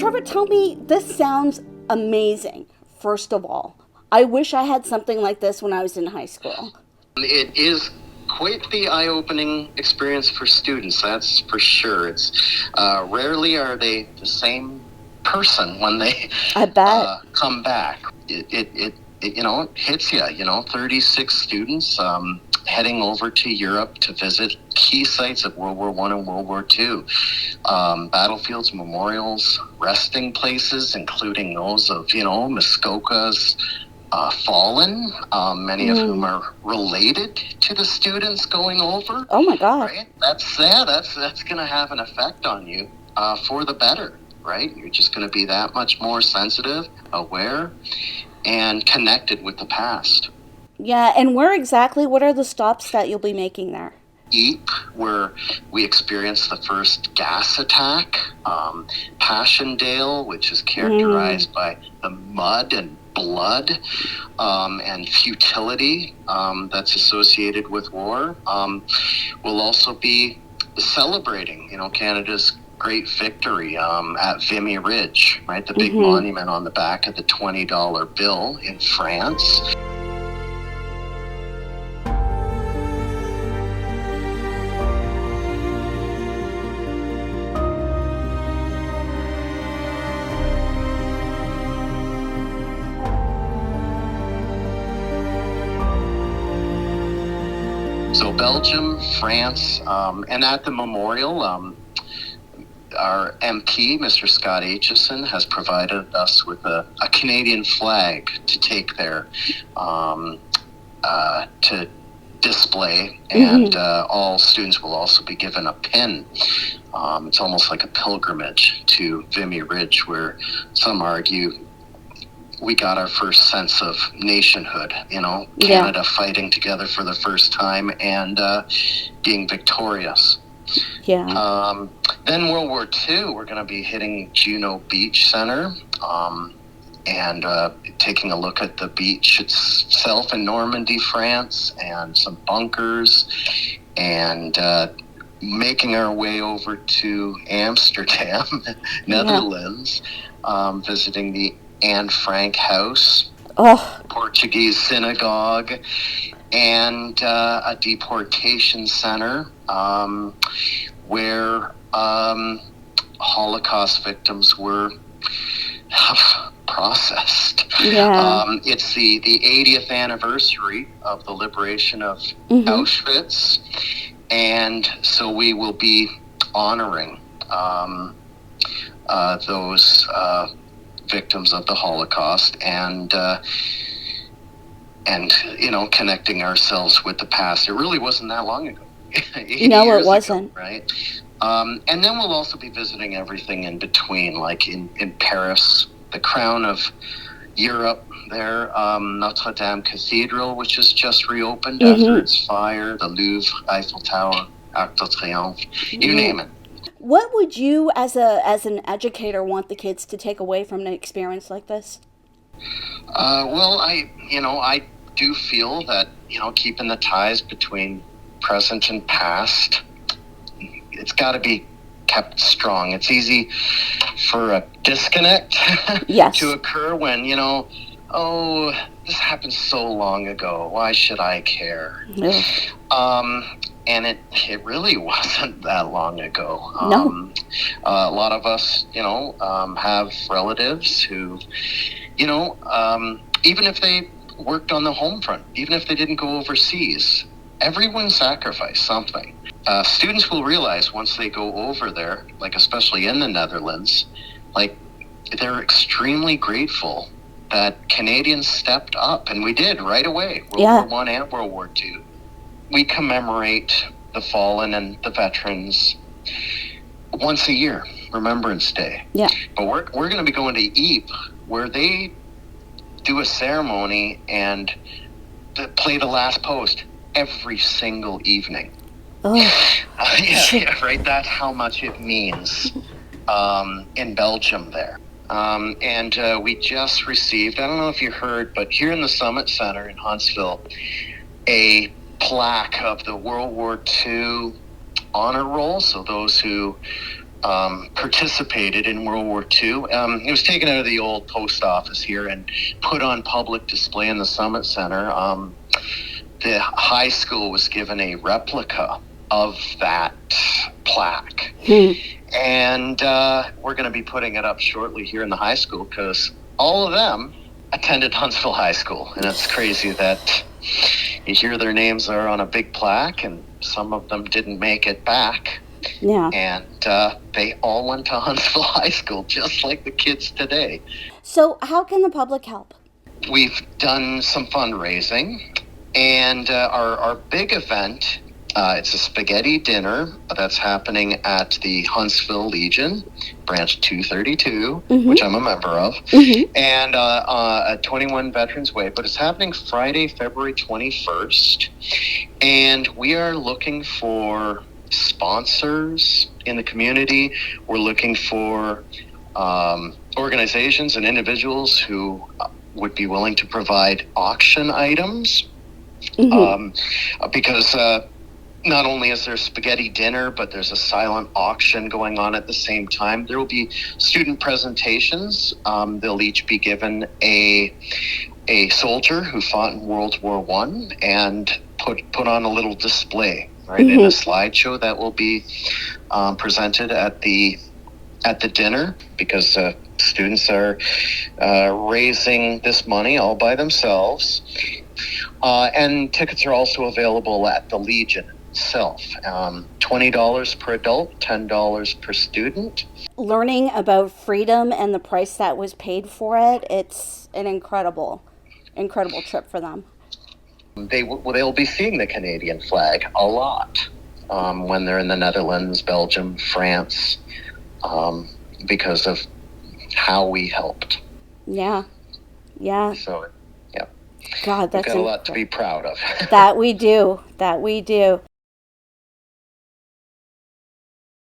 Trevor, tell me, this sounds amazing, first of all. I wish I had something like this when I was in high school. It is quite the eye-opening experience for students, that's for sure. It's rarely are they the same person when they I bet. come back. It hits you, 36 students heading over to Europe to visit key sites of World War I and World War II. Battlefields, memorials, resting places, including those of, Muskoka's fallen, many of whom are related to the students going over. Oh my God. Right? That's going to have an effect on you for the better, right? You're just going to be that much more sensitive, aware, and connected with the past. Yeah, and what are the stops that you'll be making there? Ypres, where we experienced the first gas attack. Passchendaele, which is characterized by the mud and blood and futility that's associated with war. We'll also be celebrating, Canada's great victory at Vimy Ridge, right? The big monument on the back of the $20 bill in France. So Belgium, France, and at the memorial, our MP, Mr. Scott HHS, has provided us with a Canadian flag to take there to display, and all students will also be given a pin. It's almost like a pilgrimage to Vimy Ridge, where some argue we got our first sense of nationhood, Canada fighting together for the first time and being victorious. Yeah. Then World War II, we're going to be hitting Juno Beach Center and taking a look at the beach itself in Normandy, France, and some bunkers, and making our way over to Amsterdam, Netherlands, visiting the Anne Frank House, Portuguese synagogue, and a deportation center where Holocaust victims were processed. Yeah. It's the 80th anniversary of the liberation of Auschwitz, and so we will be honoring those victims of the Holocaust and connecting ourselves with the past. It really wasn't that long ago. No, it wasn't. Ago, right? And then we'll also be visiting everything in between, like in Paris, the crown of Europe there, Notre Dame Cathedral, which has just reopened after its fire, the Louvre, Eiffel Tower, Arc de Triomphe, you name it. What would you, as an educator, want the kids to take away from an experience like this? Well, I do feel that, keeping the ties between present and past, it's got to be kept strong. It's easy for a disconnect to occur when, this happened so long ago. Why should I care? Yeah. And it really wasn't that long ago. No. A lot of us, have relatives who, even if they worked on the home front, even if they didn't go overseas, everyone sacrificed something. Students will realize once they go over there, like especially in the Netherlands, like they're extremely grateful that Canadians stepped up, and we did right away, World War I and World War II. We commemorate the fallen and the veterans once a year, Remembrance Day. Yeah. But we're going to be going to Ypres, where they do a ceremony and play the last post every single evening. Oh. Yeah, right. That's how much it means in Belgium there. And we just received, I don't know if you heard, but here in the Summit Center in Huntsville, a plaque of the World War II honor roll. So those who participated in World War II. It was taken out of the old post office here and put on public display in the Summit Center. The high school was given a replica of that plaque. And we're going to be putting it up shortly here in the high school because all of them attended Huntsville High School. And it's crazy that you hear their names are on a big plaque and some of them didn't make it back. Yeah. And they all went to Huntsville High School, just like the kids today. So how can the public help? We've done some fundraising, and our big event, it's a spaghetti dinner that's happening at the Huntsville Legion, branch 232, which I'm a member of, and at 21 Veterans Way. But it's happening Friday, February 21st, and we are looking for sponsors in the community. We're looking for organizations and individuals who would be willing to provide auction items, because not only is there spaghetti dinner, but there's a silent auction going on at the same time. There will be student presentations. They'll each be given a soldier who fought in World War I and put on a little display, right, in a slideshow that will be presented at the dinner, because students are raising this money all by themselves. And tickets are also available at the Legion itself. $20 per adult, $10 per student. Learning about freedom and the price that was paid for it, it's an incredible trip for them. They'll be seeing the Canadian flag a lot when they're in the Netherlands, Belgium, France, because of how we helped. Yeah. So, yeah. God, that's We've got a lot to be proud of. That we do.